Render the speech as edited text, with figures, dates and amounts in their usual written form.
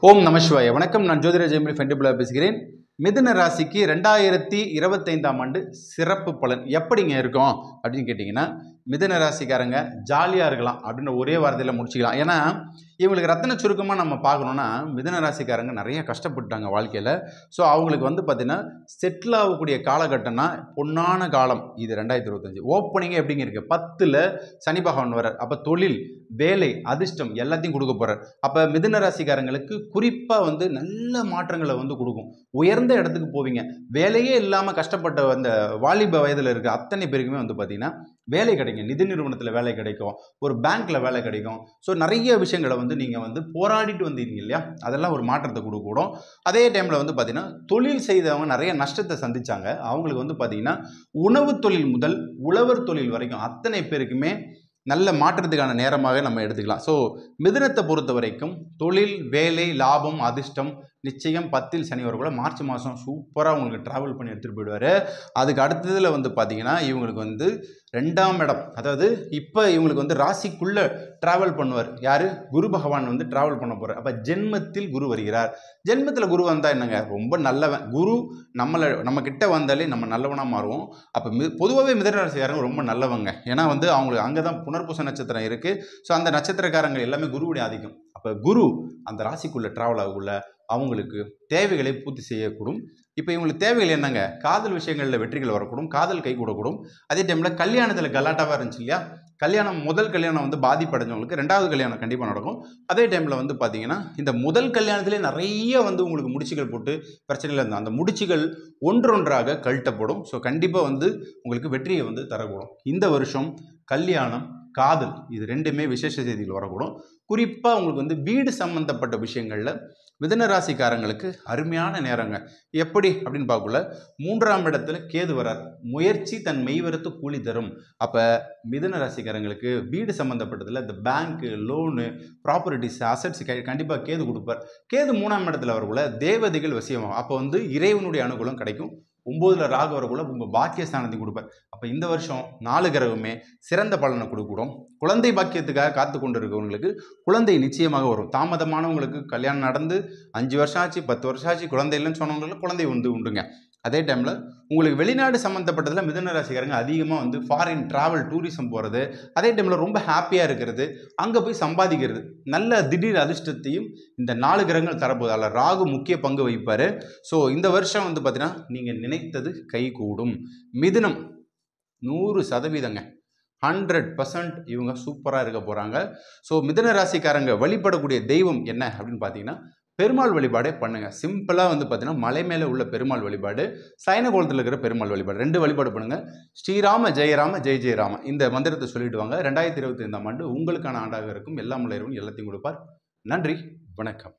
ஓம் நம சிவாய. வணக்கம். நான் ஜோதிட ஜெயமணி ஃபெண்டிபுலா பேசுகிறேன். மிதுன ராசிக்கு 2025ஆம் ஆண்டு சிறப்பு பலன் எப்படிங்க இருக்கும் அப்படின்னு கேட்டிங்கன்னா, மிதுன ராசிக்காரங்க ஜாலியாக இருக்கலாம் அப்படின்ற ஒரே வார்த்தையில் முடிச்சுக்கலாம். ஏன்னா இவங்களுக்கு ரத்தின சுருக்கமாக நம்ம பார்க்கணுன்னா, மிதுன ராசிக்காரங்க நிறைய கஷ்டப்பட்டாங்க வாழ்க்கையில். ஸோ அவங்களுக்கு வந்து பார்த்திங்கன்னா செட்டில் ஆகக்கூடிய காலகட்டம்னா பொன்னான காலம் இது. 2025 ஓப்பனிங்கே எப்படிங்க இருக்குது? 10ல் சனி பகவான் வர்றார். அப்போ தொழில், வேலை, அதிர்ஷ்டம் எல்லாத்தையும் கொடுக்க போகிறார். அப்போ மிதுன ராசிக்காரங்களுக்கு குறிப்பாக வந்து நல்ல மாற்றங்களை வந்து கொடுக்கும். உயர்ந்த இடத்துக்கு போவீங்க. வேலையே இல்லாமல் கஷ்டப்பட்ட அந்த வாலிப வயதில் இருக்க அத்தனை பேருக்குமே வந்து பார்த்திங்கன்னா வேலை கிடைக்கும். நிதி நிறுவனத்தில் வேலை கிடைக்கும், ஒரு பேங்க்கில் வேலை கிடைக்கும். ஸோ நிறைய விஷயங்களை வந்து நீங்கள் வந்து போராடிட்டு வந்தீங்க இல்லையா, அதெல்லாம் ஒரு மாற்றத்தை கொடுக்கூடும். அதே டைமில் வந்து பார்த்திங்கன்னா தொழில் செய்தவங்க நிறைய நஷ்டத்தை சந்தித்தாங்க. அவங்களுக்கு வந்து பார்த்திங்கன்னா உணவு தொழில் முதல் உழவர் தொழில் வரைக்கும் அத்தனை பேருக்குமே நல்ல மாற்றத்துக்கான நேரமாக நம்ம எடுத்துக்கலாம். ஸோ மிதுனத்தை பொறுத்த வரைக்கும் தொழில், வேலை, லாபம், அதிர்ஷ்டம் நிச்சயம் 10ல் சனி வரக்குள்ள மார்ச் மாதம் சூப்பராக உங்களுக்கு ட்ராவல் பண்ணி எடுத்துகிட்டு போயிடுவார். அதுக்கு அடுத்ததில் வந்து பார்த்திங்கன்னா இவங்களுக்கு வந்து 2ஆம் இடம், அதாவது இப்போ இவங்களுக்கு வந்து ராசிக்குள்ளே ட்ராவல் பண்ணுவார். யார்? குரு பகவான் வந்து ட்ராவல் பண்ண போகிறார். அப்போ ஜென்மத்தில் குரு வருகிறார். ஜென்மத்தில் குரு வந்தால் என்னங்க, ரொம்ப நல்லவன். குரு நம்ம கிட்ட வந்தாலே நம்ம நல்லவனாக மாறுவோம். அப்போ பொதுவாகவே மிதுன ராசிக்காரங்க ரொம்ப நல்லவங்க. ஏன்னா வந்து அவங்களுக்கு அங்கே தான் புனர்பூச நட்சத்திரம் இருக்குது. ஸோ அந்த நட்சத்திரக்காரங்க எல்லாமே குருவுடைய ஆதிக்கம். அப்போ குரு அந்த ராசிக்குள்ளே ட்ராவல் ஆகக்குள்ள அவங்களுக்கு தேவைகளை பூர்த்தி செய்யக்கூடும். இப்போ இவங்களுக்கு தேவைகள் என்னங்க? காதல் விஷயங்களில் வெற்றிகள் வரக்கூடும், காதல் கை கூடக்கூடும். அதே டைமில் கல்யாணத்தில் கலாட்டாவாக இருந்துச்சு இல்லையா, கல்யாணம் முதல் கல்யாணம் வந்து பாதிப்படைஞ்சவங்களுக்கு 2வது கல்யாணம் கண்டிப்பாக நடக்கும். அதே டைமில் வந்து பார்த்தீங்கன்னா இந்த முதல் கல்யாணத்திலே நிறைய வந்து உங்களுக்கு முடிச்சுகள் போட்டு பிரச்சனையில் இருந்தால் அந்த முடிச்சுகள் ஒன்றொன்றாக கழட்டப்படும். ஸோ கண்டிப்பாக வந்து உங்களுக்கு வெற்றியை வந்து தரக்கூடும். இந்த வருஷம் கல்யாணம், காதல் இது ரெண்டுமே விசேஷ செய்திகள் வரக்கூடும். குறிப்பாக உங்களுக்கு வந்து வீடு சம்பந்தப்பட்ட விஷயங்களில் மிதுன ராசிக்காரங்களுக்கு அருமையான நேரங்க. எப்படி அப்படின்னு பார்க்கல, 3ஆம் இடத்துல கேது வரார். முயற்சி தன் மெய்வருத்து கூலி தரும். அப்போ மிதுன ராசிக்காரங்களுக்கு வீடு சம்மந்தப்பட்டதில் இந்த பேங்க்கு, லோனு, ப்ராப்பர்ட்டிஸ், அசட்ஸ் கண்டிப்பாக கேது கொடுப்பார். கேது 3ஆம் இடத்துல வரக்குள்ள தேவதைகள் வசியமாகும். அப்போ வந்து இறைவனுடைய அனுகூலம் கிடைக்கும். 9ல் ராகு வரக்குள்ள உங்கள் பாக்கியஸ்தானத்தை கொடுப்பார். அப்போ இந்த வருஷம் 4 கிரகமே சிறந்த பலனை கொடுக்கூடும். குழந்தை பாக்கியத்துக்காக காத்து கொண்டு இருக்கவங்களுக்கு குழந்தை நிச்சயமாக வரும். தாமதமானவங்களுக்கு கல்யாணம் நடந்து 5 வருஷம் ஆச்சு, 10 வருஷம் ஆச்சு, குழந்தை இல்லைன்னு சொன்னவங்களுக்கு குழந்தை வந்து உண்டுங்க. அதே டைமில் உங்களுக்கு வெளிநாடு சம்மந்தப்பட்டதில் மிதுன ராசிக்காரங்க அதிகமாக வந்து ஃபாரின் ட்ராவல், டூரிசம் போகிறது, அதே டைமில் ரொம்ப ஹாப்பியாக இருக்கிறது, அங்கே போய் சம்பாதிக்கிறது, நல்ல திடீர் அதிர்ஷ்டத்தையும் இந்த 4 கிரகங்கள் தரப்போகுது. அதில் ராகு முக்கிய பங்கு வகிப்பார். ஸோ இந்த வருஷம் வந்து பார்த்தீங்கன்னா நீங்கள் நினைத்தது கைகூடும். மிதுனம் 100% 100% இவங்க சூப்பராக இருக்க போகிறாங்க. ஸோ மிதுன ராசிக்காரங்க வழிபடக்கூடிய தெய்வம் என்ன அப்படின்னு பார்த்தீங்கன்னா பெருமாள் வழிபாடே பண்ணுங்கள். சிம்பிளாக வந்து பார்த்தீங்கன்னா மலை மேலே உள்ள பெருமாள் வழிபாடு, சயன கோலத்தில் இருக்கிற பெருமாள் வழிபாடு 2 வழிபாடு பண்ணுங்கள். ஸ்ரீராம ஜெயராம ஜெய் ஜெயராம இந்த மந்திரத்தை சொல்லிட்டு வாங்க. 2025ஆம் ஆண்டு உங்களுக்கான ஆண்டாக இருக்கும். எல்லாம் உள்ள இறைவன் எல்லாத்தையும் கொடுப்பார். நன்றி, வணக்கம்.